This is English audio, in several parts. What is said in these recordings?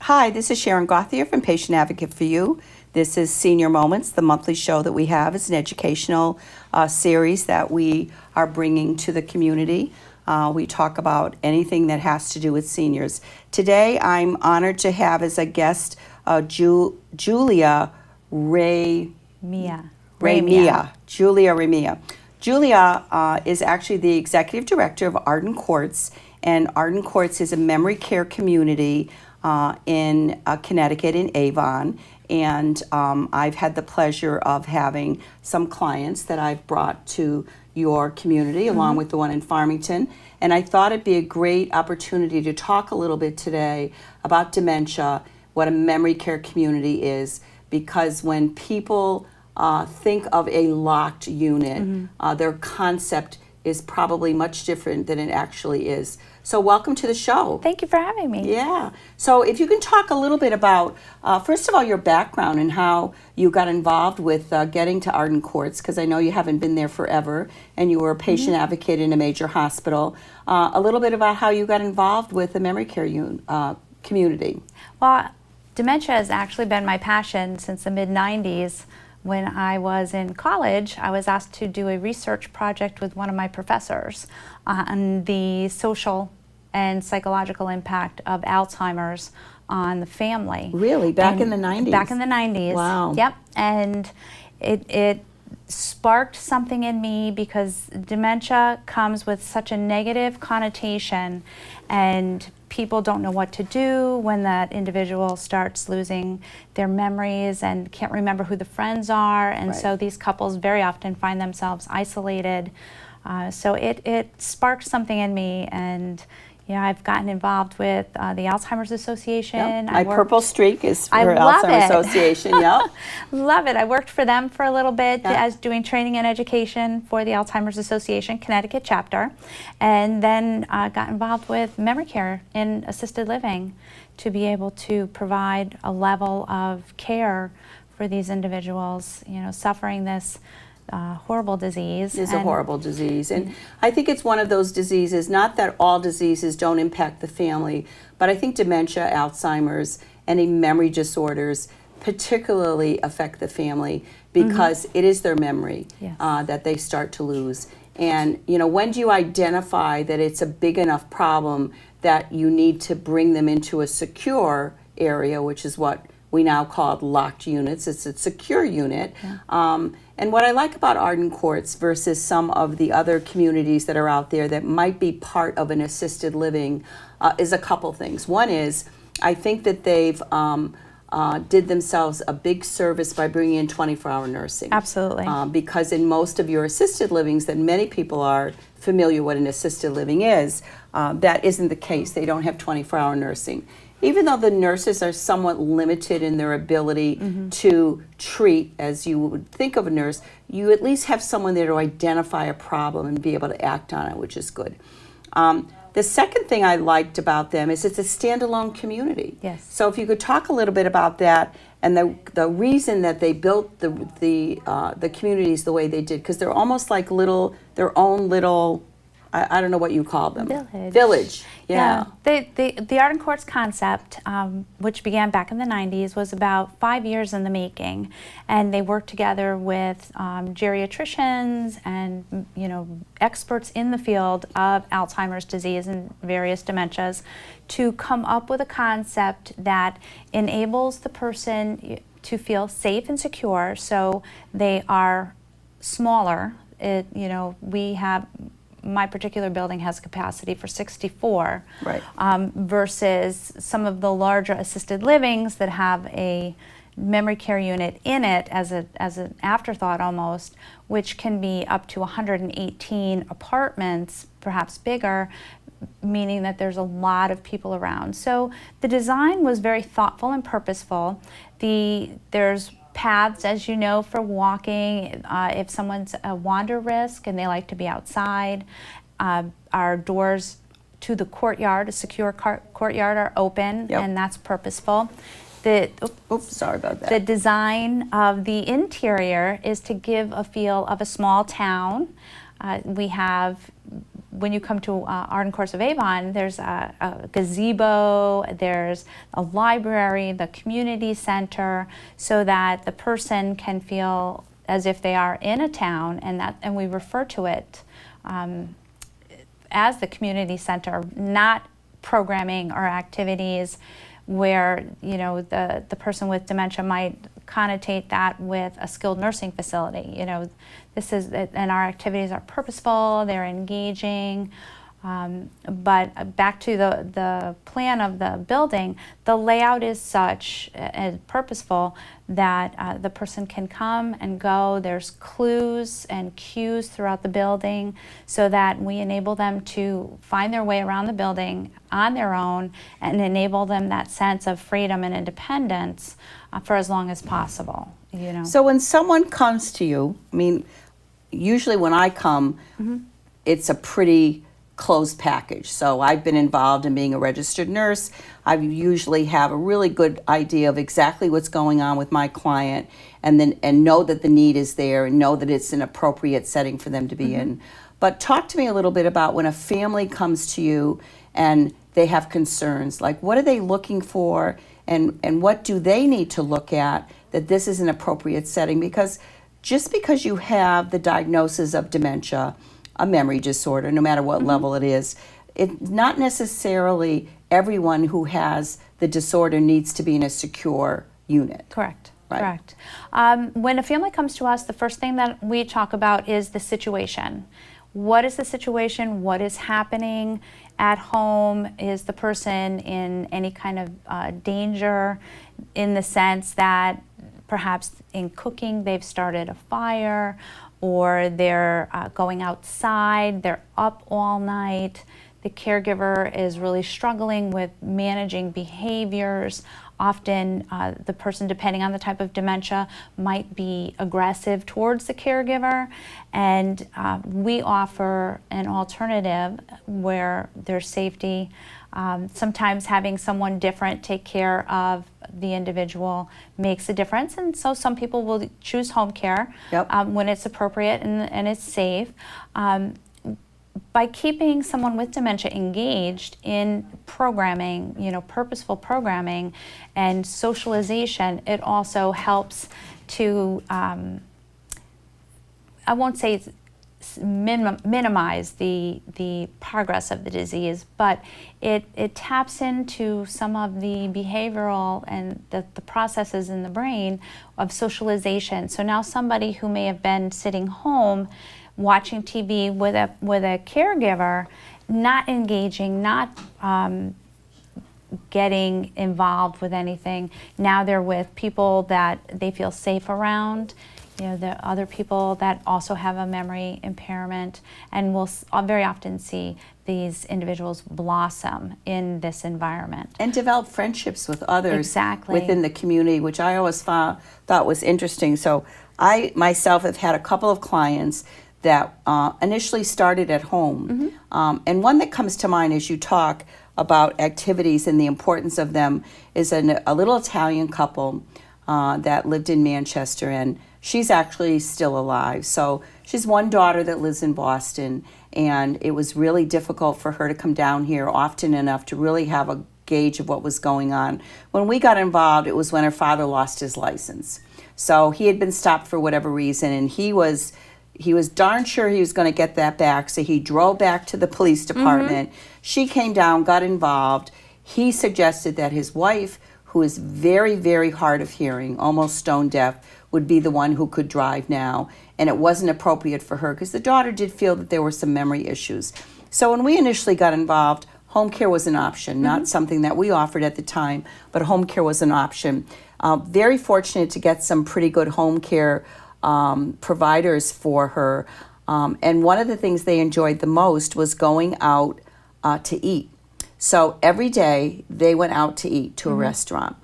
Hi, this is Sharon Gauthier from Patient Advocate for You. This is Senior Moments, the monthly show that we have. It's an educational series that we are bringing to the community. We talk about anything that has to do with seniors. Today, I'm honored to have as a guest Julia Julia Remia. Julia is actually the executive director of Arden Courts, and Arden Courts is a memory care community in Connecticut, in Avon. And I've had the pleasure of having some clients that I've brought to your community, along with the one in Farmington. And I thought it'd be a great opportunity to talk a little bit today about dementia, what a memory care community is, because when people think of a locked unit, their concept is probably much different than it actually is. So welcome to the show. Thank you for having me. Yeah. So if you can talk a little bit about, first of all, your background and how you got involved with getting to Arden Courts, because I know you haven't been there forever, and you were a patient advocate in a major hospital. A little bit about how you got involved with the memory care community. Well, dementia has actually been my passion since the mid-90s. When I was in college, I was asked to do a research project with one of my professors on the social and psychological impact of Alzheimer's on the family. Really? Back in the 90s? Back in the 90s. Wow. Yep. And it sparked something in me because dementia comes with such a negative connotation, and people don't know what to do when that individual starts losing their memories and can't remember who the friends are, and so these couples very often find themselves isolated. So it sparked something in me, and I've gotten involved with the Alzheimer's Association. Yep. My purple streak is for Alzheimer's Association. Yep. Love it. I worked for them for a little bit as doing training and education for the Alzheimer's Association Connecticut chapter, and then got involved with memory care in assisted living to be able to provide a level of care for these individuals, suffering this horrible disease. It's a horrible disease. And I think it's one of those diseases, not that all diseases don't impact the family, but I think dementia, Alzheimer's, any memory disorders particularly affect the family because it is their memory that they start to lose. And, when do you identify that it's a big enough problem that you need to bring them into a secure area, which is what we now call locked units? It's a secure unit. And what I like about Arden Courts versus some of the other communities that are out there that might be part of an assisted living is a couple things. One is, I think that they've did themselves a big service by bringing in 24-hour nursing. Absolutely. Because in most of your assisted livings that many people are familiar what an assisted living is, that isn't the case. They don't have 24-hour nursing. Even though the nurses are somewhat limited in their ability to treat, as you would think of a nurse, you at least have someone there to identify a problem and be able to act on it, which is good. The second thing I liked about them is it's a standalone community. Yes. So if you could talk a little bit about that and the reason that they built the communities the way they did, because they're almost like their own little, I don't know what you call them. Village. Yeah. The Arden Courts concept, which began back in the 90s, was about 5 years in the making, and they worked together with geriatricians and experts in the field of Alzheimer's disease and various dementias to come up with a concept that enables the person to feel safe and secure. So they are smaller. My particular building has capacity for 64, versus some of the larger assisted livings that have a memory care unit in it as an afterthought almost, which can be up to 118 apartments, perhaps bigger, meaning that there's a lot of people around. So the design was very thoughtful and purposeful. There's paths, as you know, for walking. If someone's a wander risk and they like to be outside, our doors to the courtyard, a secure courtyard, are open, and that's purposeful. Sorry about that. The design of the interior is to give a feel of a small town. We have when you come to Arden Course of Avon, there's a gazebo, there's a library, the community center, so that the person can feel as if they are in a town, and we refer to it as the community center, not programming or activities where, you know, the person with dementia might connotate that with a skilled nursing facility. You know, and our activities are purposeful, they're engaging. But back to the plan of the building, the layout is such and purposeful that the person can come and go. There's clues and cues throughout the building so that we enable them to find their way around the building on their own and enable them that sense of freedom and independence for as long as possible. You know. So when someone comes to you, I mean, usually when I come, it's a pretty closed package. So I've been involved in being a registered nurse. I usually have a really good idea of exactly what's going on with my client, and know that the need is there and know that it's an appropriate setting for them to be in. But talk to me a little bit about when a family comes to you and they have concerns, like what are they looking for, and what do they need to look at that this is an appropriate setting? Because just because you have the diagnosis of dementia, a memory disorder, no matter what level it is, it's not necessarily everyone who has the disorder needs to be in a secure unit. Correct. Right. Correct. When a family comes to us, the first thing that we talk about is the situation. What is the situation? What is happening at home? Is the person in any kind of danger, in the sense that perhaps in cooking they've started a fire, or they're going outside, they're up all night, the caregiver is really struggling with managing behaviors. Often the person, depending on the type of dementia, might be aggressive towards the caregiver, and we offer an alternative where there's safety. Sometimes having someone different take care of the individual makes a difference, and so some people will choose home care when it's appropriate and it's safe. By keeping someone with dementia engaged in programming, you know, purposeful programming and socialization, it also helps to, I won't say minimize the progress of the disease, but it taps into some of the behavioral and the processes in the brain of socialization. So now somebody who may have been sitting home watching TV with a caregiver, not engaging, not getting involved with anything, now they're with people that they feel safe around. You know, the other people that also have a memory impairment, and we'll very often see these individuals blossom in this environment. And develop friendships with others exactly. within the community, which I always thought was interesting. So I myself have had a couple of clients that initially started at home. And one that comes to mind as you talk about activities and the importance of them is a little Italian couple that lived in Manchester, and she's actually still alive. So she's one daughter that lives in Boston, and it was really difficult for her to come down here often enough to really have a gauge of what was going on. When we got involved, it was when her father lost his license. So he had been stopped for whatever reason, and he was darn sure he was going to get that back, so he drove back to the police department. She came down, got involved. He suggested that his wife, who is very, very hard of hearing, almost stone deaf, would be the one who could drive now, and it wasn't appropriate for her because the daughter did feel that there were some memory issues. So when we initially got involved, home care was an option, not something that we offered at the time, but home care was an option. Very fortunate to get some pretty good home care providers for her, and one of the things they enjoyed the most was going out to eat. So every day they went out to eat to a restaurant.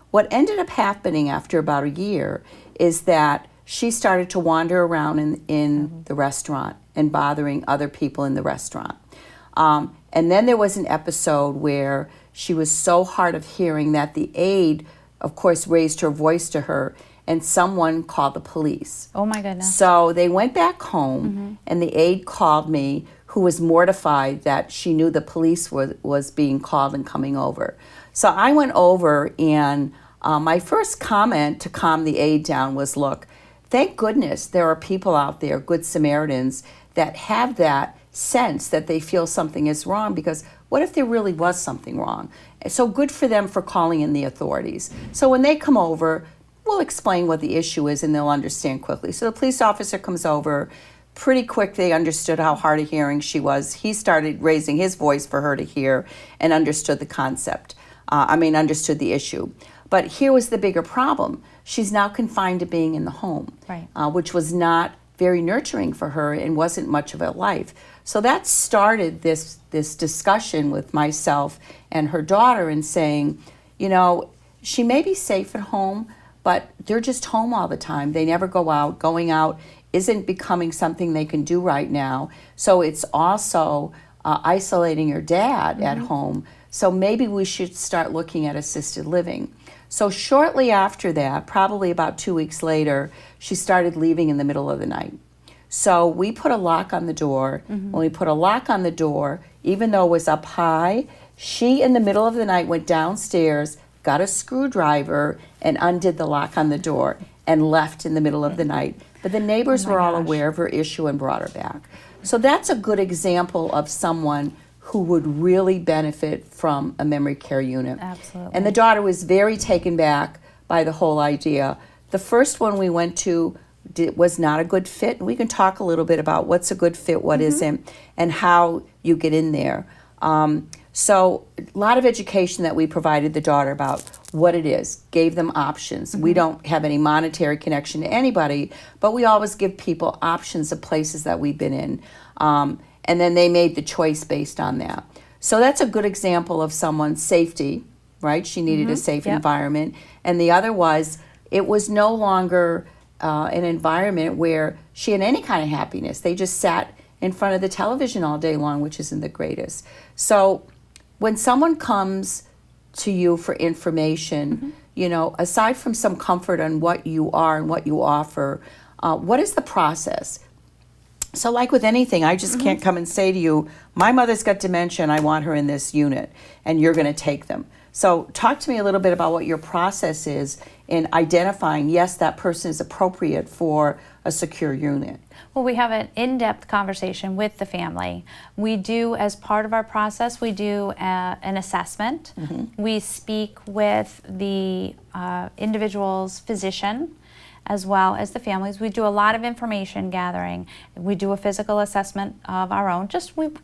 What ended up happening after about a year is that she started to wander around in the restaurant and bothering other people in the restaurant. And then there was an episode where she was so hard of hearing that the aide, of course, raised her voice to her, and someone called the police. Oh my goodness. So they went back home, and the aide called me, who was mortified that she knew the police was being called and coming over. So I went over, and my first comment to calm the aide down was, look, thank goodness there are people out there, good Samaritans, that have that sense that they feel something is wrong, because what if there really was something wrong? So good for them for calling in the authorities. So when they come over, we'll explain what the issue is and they'll understand quickly. So the police officer comes over. Pretty quick they understood how hard of hearing she was. He started raising his voice for her to hear and understood the concept. Understood the issue. But here was the bigger problem. She's now confined to being in the home, right. Which was not very nurturing for her and wasn't much of a life. So that started this discussion with myself and her daughter, and saying, she may be safe at home, but they're just home all the time. They never go out. Going out isn't becoming something they can do right now. So it's also isolating your dad at home. So maybe we should start looking at assisted living. So shortly after that, probably about 2 weeks later, she started leaving in the middle of the night. So we put a lock on the door. When we put a lock on the door, even though it was up high, she in the middle of the night went downstairs, got a screwdriver, and undid the lock on the door and left in the middle of the night. But the neighbors were all aware of her issue and brought her back. So that's a good example of someone who would really benefit from a memory care unit. Absolutely. And the daughter was very taken back by the whole idea. The first one we went to was not a good fit. And we can talk a little bit about what's a good fit, what isn't, and how you get in there. So a lot of education that we provided the daughter about what it is, gave them options. We don't have any monetary connection to anybody, but we always give people options of places that we've been in. And then they made the choice based on that. So that's a good example of someone's safety, right? She needed a safe environment. And the other was, it was no longer an environment where she had any kind of happiness. They just sat in front of the television all day long, which isn't the greatest. So when someone comes to you for information, aside from some comfort on what you are and what you offer, what is the process? So like with anything, I just can't come and say to you, my mother's got dementia and I want her in this unit, and you're going to take them. So talk to me a little bit about what your process is in identifying, yes, that person is appropriate for a secure unit. Well, we have an in-depth conversation with the family. We do, as part of our process, we do an assessment. We speak with the individual's physician, as well as the families. We do a lot of information gathering. We do a physical assessment of our own.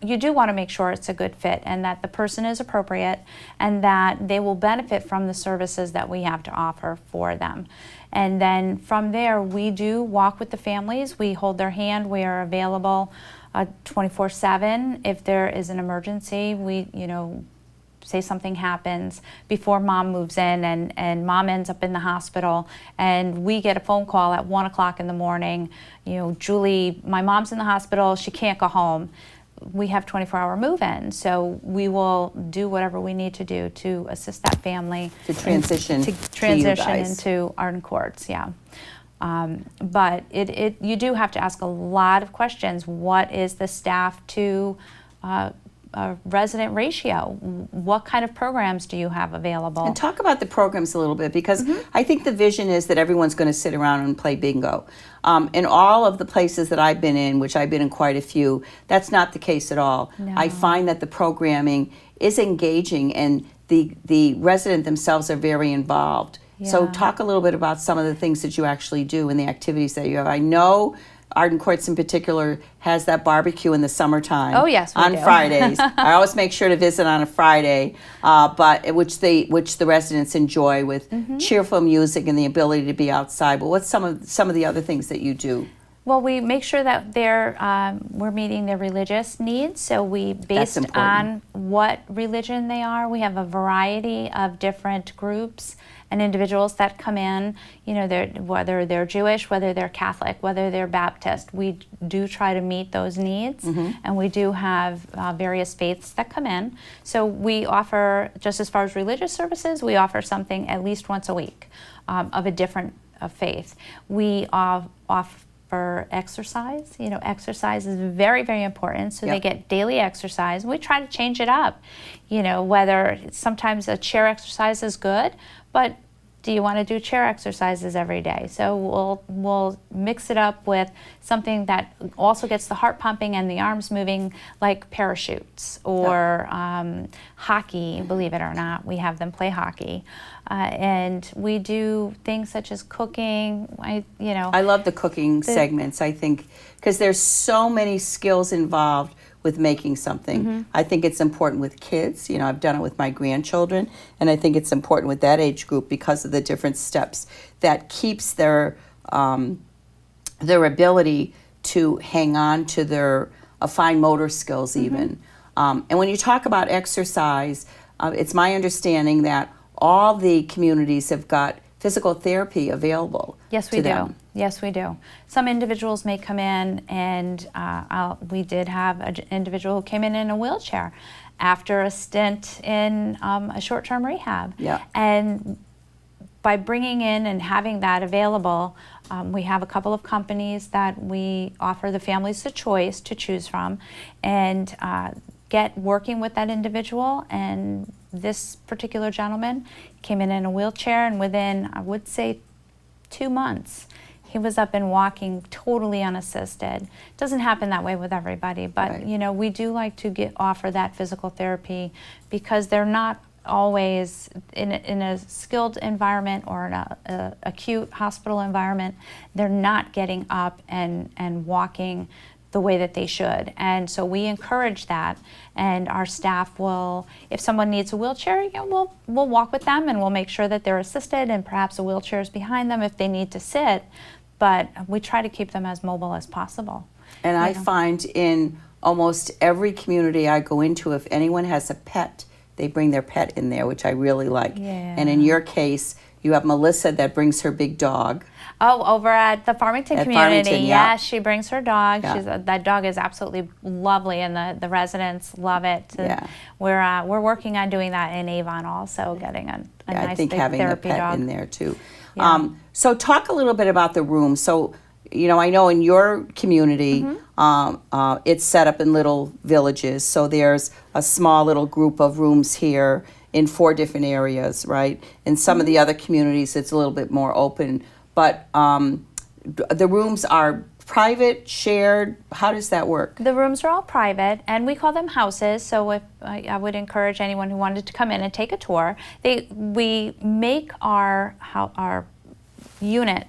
You do want to make sure it's a good fit and that the person is appropriate and that they will benefit from the services that we have to offer for them. And then from there, we do walk with the families. We hold their hand. We are available 24/7. If there is an emergency, we, say something happens before mom moves in and mom ends up in the hospital and we get a phone call at 1 o'clock in the morning, Julie, my mom's in the hospital, she can't go home. We have 24-hour move-in, so we will do whatever we need to do to assist that family To transition to you guys. into Arden Courts, yeah. But you do have to ask a lot of questions. What is the staff to resident ratio? What kind of programs do you have available? And talk about the programs a little bit, because I think the vision is that everyone's going to sit around and play bingo. In all of the places that I've been in, which I've been in quite a few, that's not the case at all. No. I find that the programming is engaging and the resident themselves are very involved. So Yeah. talk a little bit about some of the things that you actually do and the activities that you have. I know Arden Courts in particular has that barbecue in the summertime. Oh, yes, we on do. Fridays. I always make sure to visit on a Friday, but which the residents enjoy with cheerful music and the ability to be outside. But what's some of the other things that you do? Well, we make sure that we're meeting their religious needs. So based on what religion they are, we have a variety of different groups and individuals that come in. Whether they're Jewish, whether they're Catholic, whether they're Baptist, we do try to meet those needs. And we do have various faiths that come in. So we offer, just as far as religious services, we offer something at least once a week of a different of faith. We offer exercise. You know, exercise is very, very important, so they get daily exercise. We try to change it up, you know, whether sometimes a chair exercise is good, but do you want to do chair exercises every day? So we'll mix it up with something that also gets the heart pumping and the arms moving, like parachutes or hockey. Believe it or not, we have them play hockey, and we do things such as cooking. I love the cooking segments. I think because there's so many skills involved with making something. I think it's important with kids. You know, I've done it with my grandchildren, and I think it's important with that age group because of the different steps that keeps their ability to hang on to their fine motor skills even. And when you talk about exercise, it's my understanding that all the communities have got physical therapy available. Yes, we do. Yes, we do. Some individuals may come in, and we did have an individual who came in a wheelchair after a stint in a short-term rehab. Yeah. And by bringing in and having that available, we have a couple of companies that we offer the families the choice to choose from, and get working with that individual. And this particular gentleman came in a wheelchair, and within, I would say, 2 months, he was up and walking totally unassisted. It doesn't happen that way with everybody, but you know, we do like to offer that physical therapy because they're not always in a skilled environment or in a acute hospital environment. They're not getting up and walking the way that they should. And so we encourage that, and our staff will, if someone needs a wheelchair, you know, we'll walk with them, and we'll make sure that they're assisted, and perhaps a wheelchair is behind them if they need to sit, but we try to keep them as mobile as possible. And I find in almost every community I go into, if anyone has a pet, they bring their pet in there, which I really like. Yeah. And in your case, you have Melissa that brings her big dog. Oh, over at the Farmington community. Farmington, yeah, she brings her dog. Yeah. That dog is absolutely lovely, and the residents love it. Yeah. We're working on doing that in Avon also, getting a nice I think big having the therapy pet dog in there too. Yeah. So talk a little bit about the room. So, you know, I know in your community, it's set up in little villages. So there's a small little group of rooms here in 4 different areas, right? In some of the other communities, it's a little bit more open. But the rooms are private, shared. How does that work? The rooms are all private, and we call them houses. So if I would encourage anyone who wanted to come in and take a tour. We make our unit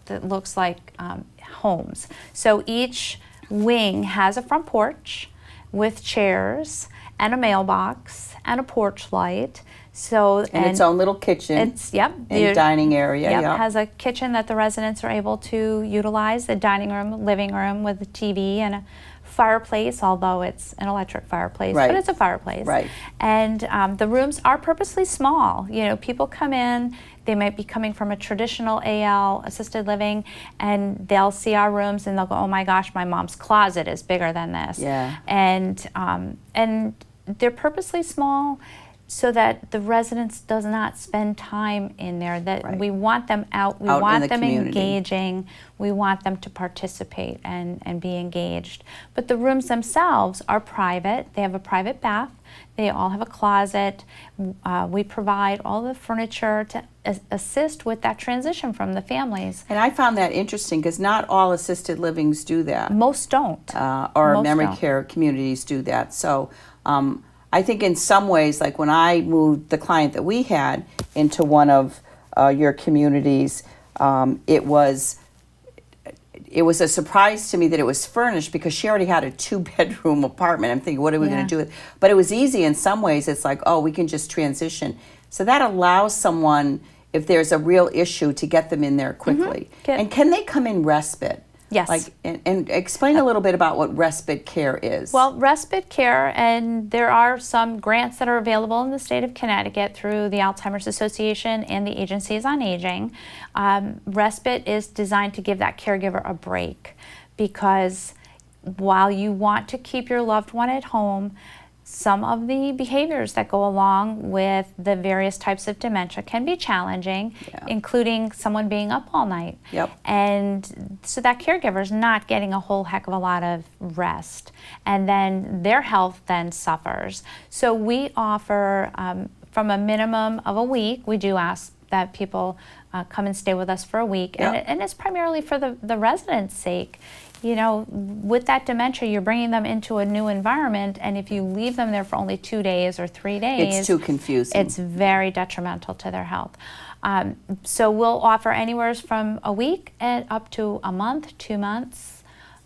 that looks like homes. So each wing has a front porch with chairs and a mailbox and a porch light. And its own little kitchen. And dining area. It has a kitchen that the residents are able to utilize, a dining room, living room with a TV and a fireplace, although it's an electric fireplace, but it's a fireplace. Right. And the rooms are purposely small. You know, people come in, they might be coming from a traditional AL, assisted living, and they'll see our rooms and they'll go, oh my gosh, my mom's closet is bigger than this. Yeah. And they're purposely small so that the residents does not spend time in there. That we want them out, we want them engaging, we want them to participate and be engaged. But the rooms themselves are private. They have a private bath. They all have a closet. We provide all the furniture to assist with that transition from the families. And I found that interesting because not all assisted livings do that. Most don't. Or memory care communities do that. So I think in some ways, like when I moved the client that we had into one of your communities, it was a surprise to me that it was furnished because she already had a 2-bedroom apartment. I'm thinking, what are we going to do with it? But it was easy in some ways. It's like, oh, we can just transition. So that allows someone, if there's a real issue, to get them in there quickly. And can they come in respite? Yes. And explain a little bit about what respite care is. Well, respite care, and there are some grants that are available in the state of Connecticut through the Alzheimer's Association and the Agencies on Aging. Respite is designed to give that caregiver a break because while you want to keep your loved one at home, some of the behaviors that go along with the various types of dementia can be challenging, including someone being up all night. And so that caregiver is not getting a whole heck of a lot of rest, and then their health then suffers. So we offer, from a minimum of a week, we do ask that people come and stay with us for a week, and it's primarily for the residents' sake. You know, with that dementia, you're bringing them into a new environment, and if you leave them there for only 2 days or 3 days, it's too confusing. It's very detrimental to their health. So we'll offer anywhere from a week and up to a month, 2 months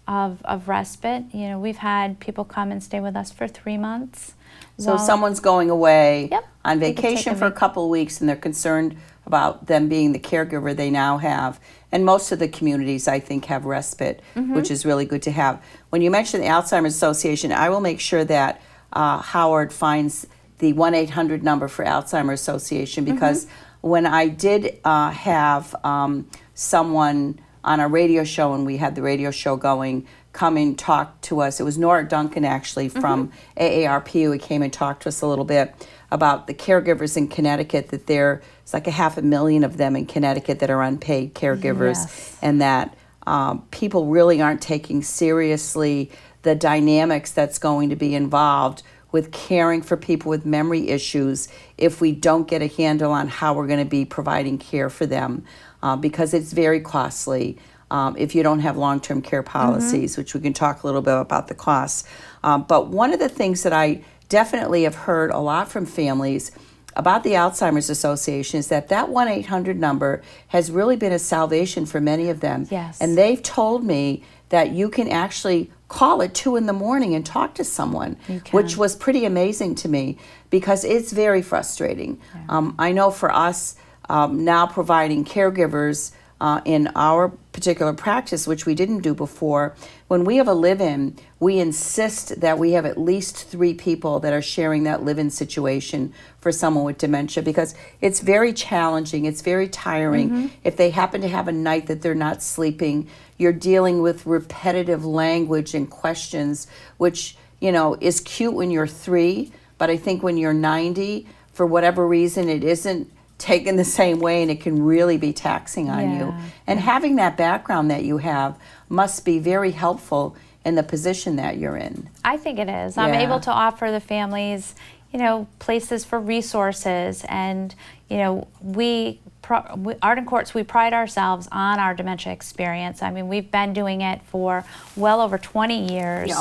of respite. You know, we've had people come and stay with us for 3 months. So if someone's going away on vacation for a couple of weeks and they're concerned about them being the caregiver they now have, and most of the communities, I think, have respite, which is really good to have. When you mention the Alzheimer's Association, I will make sure that Howard finds the 1-800 number for Alzheimer's Association, because when I did have someone on a radio show, and we had the radio show going, come and talk to us. It was Nora Duncan, actually, from AARP, who came and talked to us a little bit about the caregivers in Connecticut, that there's like 500,000 of them in Connecticut that are unpaid caregivers, and that people really aren't taking seriously the dynamics that's going to be involved with caring for people with memory issues if we don't get a handle on how we're going to be providing care for them, because it's very costly. If you don't have long-term care policies, which we can talk a little bit about the costs. But one of the things that I definitely have heard a lot from families about the Alzheimer's Association is that 1-800 number has really been a salvation for many of them. And they've told me that you can actually call at 2 in the morning and talk to someone, which was pretty amazing to me, because it's very frustrating. I know for us now providing caregivers in our particular practice, which we didn't do before, when we have a live-in, we insist that we have at least 3 people that are sharing that live-in situation for someone with dementia, because it's very challenging, it's very tiring. If they happen to have a night that they're not sleeping, you're dealing with repetitive language and questions, which, you know, is cute when you're 3, but I think when you're 90, for whatever reason, it isn't taken the same way, and it can really be taxing on you. And having that background that you have must be very helpful in the position that you're in. I think it is. I'm able to offer the families, you know, places for resources, and, you know, Arden Courts, we pride ourselves on our dementia experience. I mean, we've been doing it for well over 20 years.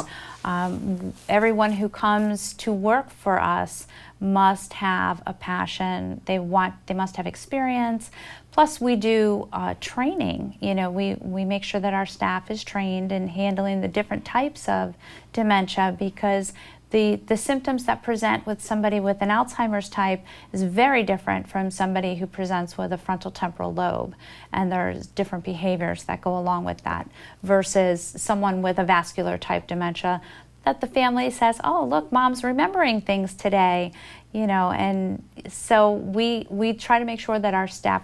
Everyone who comes to work for us must have a passion. They must have experience. Plus, we do training. You know, we make sure that our staff is trained in handling the different types of dementia, because the symptoms that present with somebody with an Alzheimer's type is very different from somebody who presents with a frontal temporal lobe, and there's different behaviors that go along with that, versus someone with a vascular type dementia that the family says, oh, look, mom's remembering things today, you know. And so we try to make sure that our staff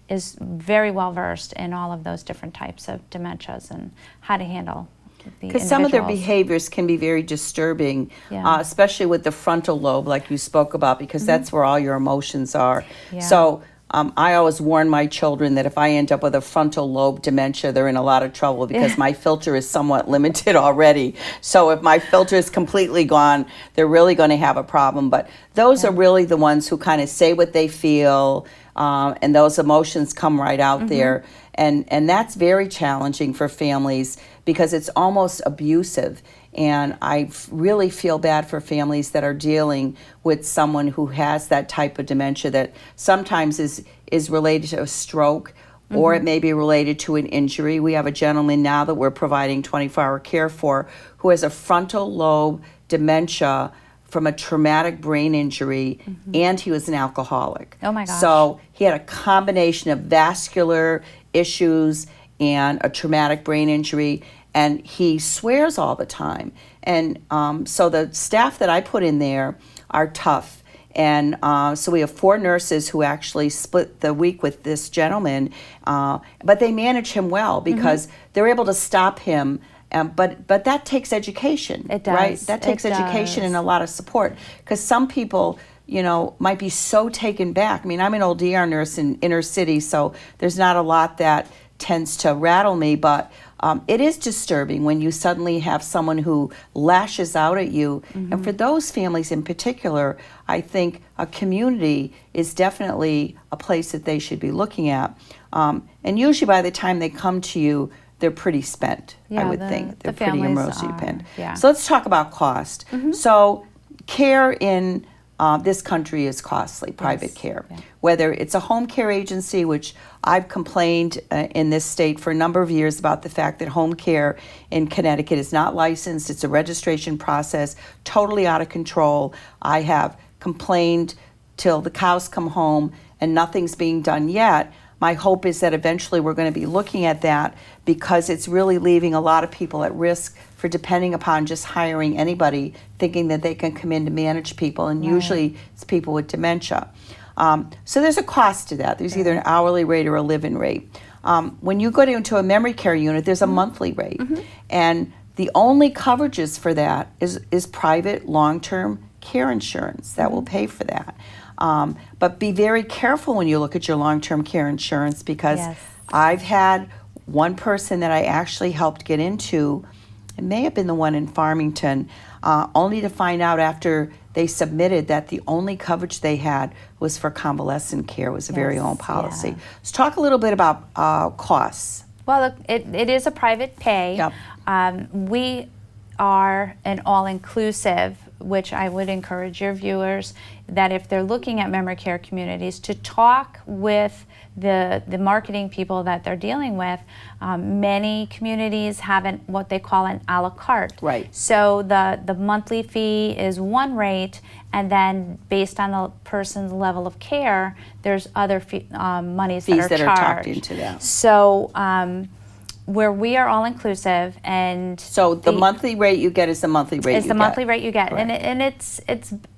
is very well versed in all of those different types of dementias and how to handle the Because some of their behaviors can be very disturbing, especially with the frontal lobe, like you spoke about, because that's where all your emotions are. So I always warn my children that if I end up with a frontal lobe dementia, they're in a lot of trouble, because my filter is somewhat limited already. So if my filter is completely gone, they're really going to have a problem. But those are really the ones who kind of say what they feel, and those emotions come right out there. And that's very challenging for families, because it's almost abusive. And I really feel bad for families that are dealing with someone who has that type of dementia that sometimes is related to a stroke, or it may be related to an injury. We have a gentleman now that we're providing 24-hour care for who has a frontal lobe dementia from a traumatic brain injury, and he was an alcoholic. Oh my gosh. So he had a combination of vascular issues and a traumatic brain injury, and he swears all the time. And so the staff that I put in there are tough. And so we have 4 nurses who actually split the week with this gentleman, but they manage him well, because they're able to stop him But that takes education. It does. Right? That takes education and a lot of support, because some people, might be so taken back. I mean, I'm an old ER nurse in inner city, so there's not a lot that tends to rattle me, but it is disturbing when you suddenly have someone who lashes out at you. And for those families in particular, I think a community is definitely a place that they should be looking at. And usually by the time they come to you, they're pretty spent, I would think. They're pretty emotionally spent. Yeah. So let's talk about cost. So care in this country is costly, private care. Yeah. Whether it's a home care agency, which I've complained in this state for a number of years about the fact that home care in Connecticut is not licensed. It's a registration process, totally out of control. I have complained till the cows come home and nothing's being done yet. My hope is that eventually we're going to be looking at that, because it's really leaving a lot of people at risk for depending upon just hiring anybody, thinking that they can come in to manage people, and usually it's people with dementia. So there's a cost to that. There's either an hourly rate or a live-in rate. When you go into a memory care unit, there's a monthly rate, and the only coverages for that is private long-term care insurance that will pay for that. But be very careful when you look at your long-term care insurance, because I've had one person that I actually helped get into, it may have been the one in Farmington, only to find out after they submitted that the only coverage they had was for convalescent care. It was a very own policy. Yeah. Let's talk a little bit about costs. Well, it is a private pay. Yep. We are an all-inclusive, which I would encourage your viewers that if they're looking at memory care communities, to talk with the marketing people that they're dealing with. Many communities have what they call an a la carte. Right. So the monthly fee is one rate, and then based on the person's level of care, there's other monies Fees that are are charged. tucked into that. So where we are all inclusive, and So the monthly rate you get is the monthly rate is you the get. monthly rate you get, Correct. and it's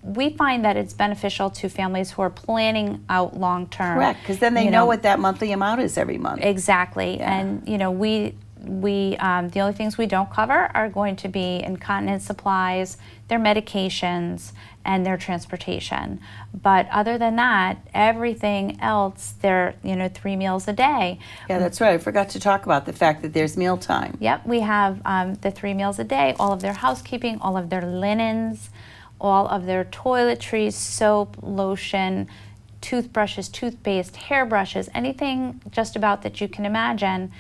we find that it's beneficial to families who are planning out long term. Correct, because then they know what that monthly amount is every month. Exactly, and we the only things we don't cover are going to be incontinence supplies, their medications, and their transportation. But other than that, everything else, they're 3 meals a day. Yeah, that's right. I forgot to talk about the fact that there's mealtime. Yep, we have the 3 meals a day, all of their housekeeping, all of their linens, all of their toiletries, soap, lotion, toothbrushes, toothpaste, hairbrushes, anything just about that you can imagine.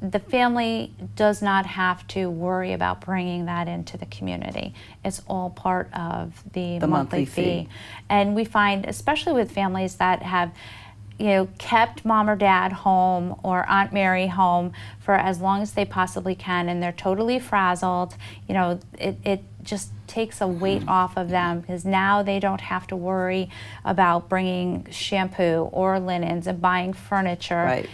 The family does not have to worry about bringing that into the community. It's all part of the monthly fee. And we find, especially with families that have kept mom or dad home or Aunt Mary home for as long as they possibly can, and they're totally frazzled, it just takes a weight off of them, because now they don't have to worry about bringing shampoo or linens and buying furniture. Right.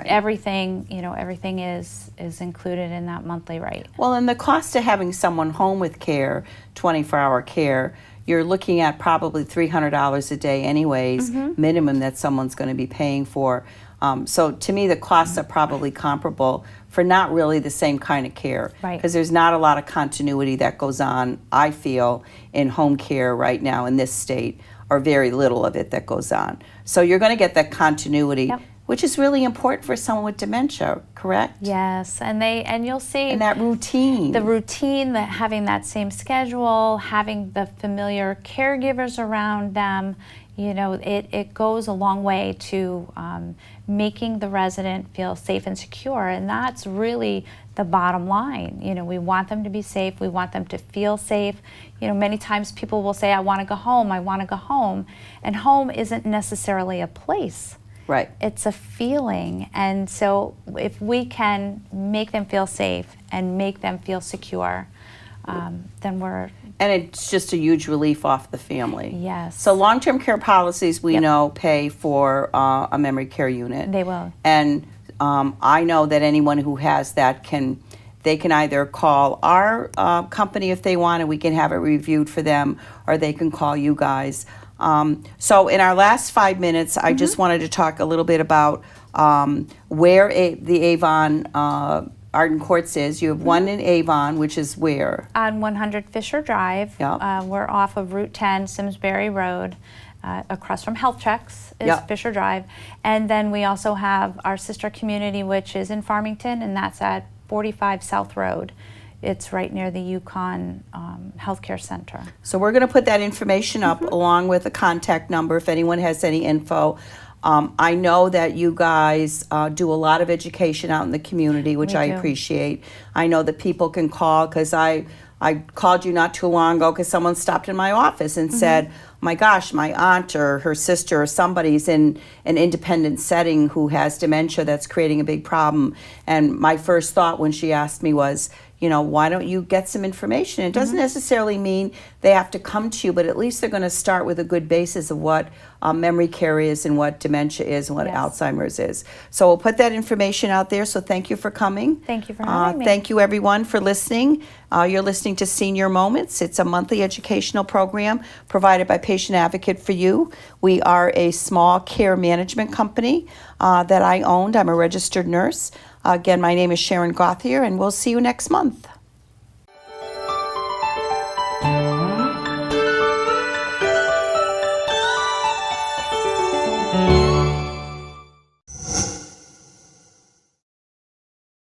Everything, everything is included in that monthly rate. Well, and the cost of having someone home with care, 24-hour care, you're looking at probably $300 a day anyways, minimum that someone's going to be paying for. So to me, the costs are probably comparable for not really the same kind of care. Right. Because there's not a lot of continuity that goes on, I feel, in home care right now in this state, or very little of it that goes on. So you're going to get that continuity. Yep. Which is really important for someone with dementia, correct? Yes, and you'll see And that routine. the routine, that having that same schedule, having the familiar caregivers around them, it goes a long way to making the resident feel safe and secure, and that's really the bottom line. We want them to be safe, we want them to feel safe. Many times people will say, I want to go home, and home isn't necessarily a place. Right. It's a feeling, and so if we can make them feel safe and make them feel secure, then we're... And it's just a huge relief off the family. Yes. So long-term care policies, we know, pay for a memory care unit. They will. And I know that anyone who has that can either call our company if they want, and we can have it reviewed for them, or they can call you guys. So in our last 5 minutes, I just wanted to talk a little bit about where the Avon Arden Courts is. You have one in Avon, which is where? On 100 Fisher Drive. Yep. We're off of Route 10, Simsbury Road, across from Health Checks is Yep. Fisher Drive. And then we also have our sister community, which is in Farmington, and that's at 45 South Road. It's right near the Yukon Healthcare Center. So we're going to put that information up along with a contact number if anyone has any info. I know that you guys do a lot of education out in the community, which I appreciate. I know that people can call because I called you not too long ago because someone stopped in my office and said, my gosh, my aunt or her sister or somebody's in an independent setting who has dementia that's creating a big problem. And my first thought when she asked me was, you know, why don't you get some information? It doesn't necessarily mean they have to come to you, but at least they're going to start with a good basis of what memory care is and what dementia is and what Alzheimer's is. So we'll put that information out there. So thank you for coming. Thank you for having me. Thank you, everyone, for listening. You're listening to Senior Moments. It's a monthly educational program provided by Patient Advocate for You. We are a small care management company that I owned. I'm a registered nurse. Again, my name is Sharon Gauthier, and we'll see you next month.